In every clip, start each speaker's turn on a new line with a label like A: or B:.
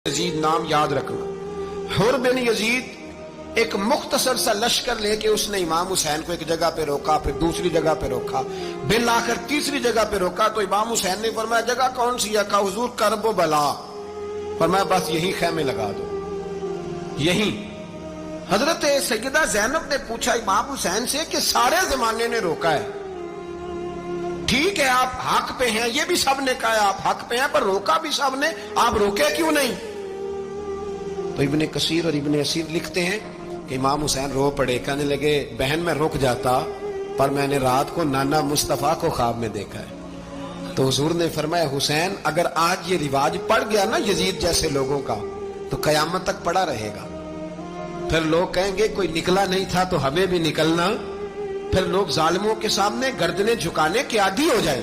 A: یزید نام یاد رکھنا۔ حر بن یزید ایک مختصر سا لشکر لے کے اس نے امام حسین کو ایک جگہ پہ روکا، پھر دوسری جگہ پہ روکا، بالآخر تیسری جگہ پہ روکا تو امام حسین نے فرمایا جگہ کون سی ہے؟ کہا حضور کرب و بلا۔ فرمایا بس یہی خیمے لگا دو، یہی۔ حضرت سیدہ زینب نے پوچھا امام حسین سے کہ سارے زمانے نے روکا ہے، ٹھیک ہے آپ حق پہ ہیں، یہ بھی سب نے کہا آپ حق پہ ہیں، پر روکا بھی سب نے، آپ روکے کیوں نہیں؟ تو ابن کثیر اور ابن اسیر لکھتے ہیں کہ امام حسین رو پڑے، کہنے لگے بہن میں رک جاتا پر میں نے رات کو نانا مصطفیٰ کو خواب میں دیکھا ہے۔ تو حضور نے فرمایا حسین اگر آج یہ رواج پڑ گیا نا یزید جیسے لوگوں کا تو قیامت تک پڑا رہے گا، پھر لوگ کہیں گے کوئی نکلا نہیں تھا تو ہمیں بھی نکلنا، پھر لوگ ظالموں کے سامنے گردنیں جھکانے کے عادی ہو جائیں۔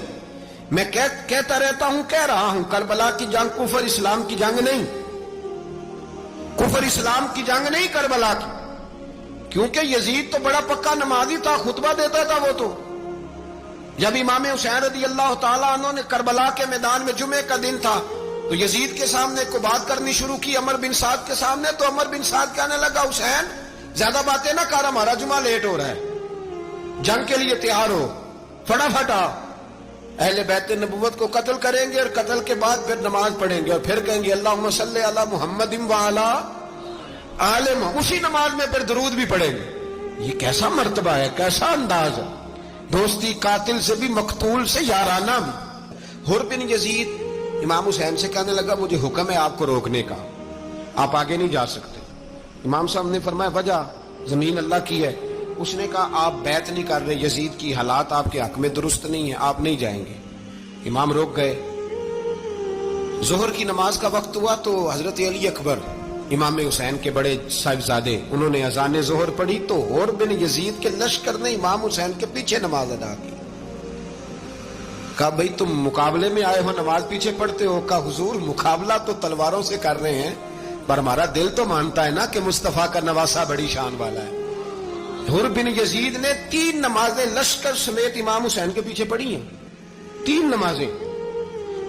A: میں کہتا رہتا ہوں، کہہ رہا ہوں، کربلا کی جنگ کفر اسلام کی جنگ نہیں، کفر اسلام کی جنگ نہیں کربلا کی، کیونکہ یزید تو بڑا پکا نمازی تھا، خطبہ دیتا تھا وہ تو۔ جب امام حسین رضی اللہ تعالیٰ عنہ نے کربلا کے میدان میں جمعے کا دن تھا تو یزید کے سامنے کو بات کرنی شروع کی عمر بن سعد کے سامنے، تو عمر بن سعد کہنے لگا حسین زیادہ باتیں نہ کر، ہمارا جمعہ لیٹ ہو رہا ہے، جنگ کے لیے تیار ہو، فٹافٹ آ۔ اہل بیت نبوت کو قتل کریں گے اور قتل کے بعد پھر نماز پڑھیں گے اور پھر کہیں گے اللہم صلی علی محمد وعلی آل محمد، اسی نماز میں پھر درود بھی پڑھیں گے۔ یہ کیسا مرتبہ ہے، کیسا انداز ہے، دوستی قاتل سے بھی مقتول سے یارانہ بھی۔ حر بن یزید امام حسین سے کہنے لگا مجھے حکم ہے آپ کو روکنے کا، آپ آگے نہیں جا سکتے۔ امام صاحب نے فرمایا وجہ؟ زمین اللہ کی ہے۔ اس نے کہا آپ بیعت نہیں کر رہے، یزید کی حالات آپ کے حق میں درست نہیں ہیں، آپ نہیں جائیں گے۔ امام روک گئے۔ ظہر کی نماز کا وقت ہوا تو حضرت علی اکبر امام حسین کے بڑے صاحبزادے انہوں نے اذان ظہر پڑھی تو حر بن یزید کے لشکر نے امام حسین کے پیچھے نماز ادا کی۔ کہا بھئی تم مقابلے میں آئے ہو، نماز پیچھے پڑھتے ہو؟ کہا حضور مقابلہ تو تلواروں سے کر رہے ہیں پر ہمارا دل تو مانتا ہے نا کہ مصطفیٰ کا نواسہ بڑی شان والا ہے۔ حر بن یزید نے 3 نمازیں لشکر سمیت امام حسین کے پیچھے پڑھی ہیں، 3 نمازیں،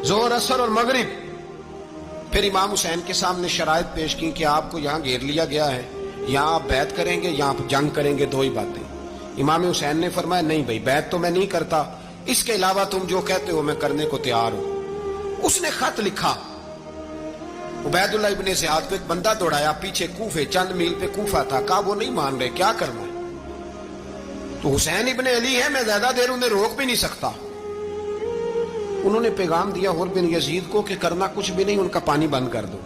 A: ظہر اثر اور مغرب۔ پھر امام حسین کے سامنے شرائط پیش کی کہ آپ کو یہاں گھیر لیا گیا ہے، یہاں آپ بیعت کریں گے، یہاں آپ جنگ کریں گے، 2 ہی باتیں۔ امام حسین نے فرمایا نہیں بھائی بیعت تو میں نہیں کرتا، اس کے علاوہ تم جو کہتے ہو میں کرنے کو تیار ہوں۔ اس نے خط لکھا، عبید اللہ ابن زیاد کو ایک بندہ دوڑایا پیچھے کوفے، چند میل پہ کوفہ تھا، کہا وہ نہیں مان رہے، کیا کرنا ہے؟ تو حسین ابن علی ہے، میں زیادہ دیر انہیں روک بھی نہیں سکتا۔ انہوں نے پیغام دیا حر بن یزید کو کہ کرنا کچھ بھی نہیں، ان کا پانی بند کر دو،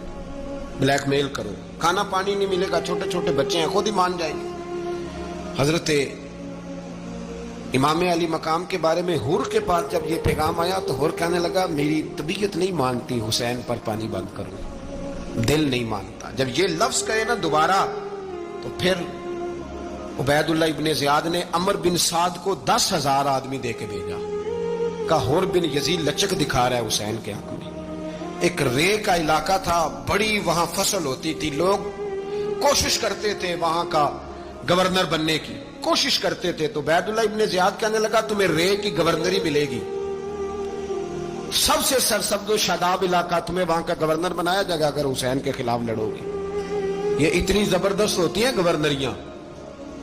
A: بلیک میل کرو، کھانا پانی نہیں ملے گا، چھوٹے چھوٹے بچے ہیں، خود ہی مان جائیں گے۔ حضرت امام علی مقام کے بارے میں حر کے پاس جب یہ پیغام آیا تو حر کہنے لگا میری طبیعت نہیں مانتی حسین پر پانی بند کرو، دل نہیں مانتا۔ جب یہ لفظ کہے نا دوبارہ تو پھر عبید اللہ ابن زیاد نے عمر بن سعد کو 10,000 آدمی دے کے بھیجا، کہا حر بن یزید لچک دکھا رہا ہے حسین کے حق میں۔ ایک رے کا علاقہ تھا، بڑی وہاں فصل ہوتی تھی، لوگ کوشش کرتے تھے وہاں کا گورنر بننے کی، کوشش کرتے تھے۔ تو عبید اللہ ابن زیاد کہنے لگا تمہیں رے کی گورنری ملے گی، سب سے سرسبز و شاداب علاقہ، تمہیں وہاں کا گورنر بنایا جائے گا اگر حسین کے خلاف لڑو گے۔ یہ اتنی زبردست ہوتی ہیں گورنریاں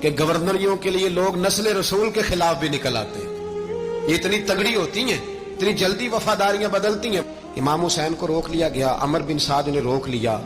A: کہ گورنریوں کے لیے لوگ نسل رسول کے خلاف بھی نکل آتے ہیں، یہ اتنی تگڑی ہوتی ہیں، اتنی جلدی وفاداریاں بدلتی ہیں۔ امام حسین کو روک لیا گیا، عمر بن سعد نے روک لیا۔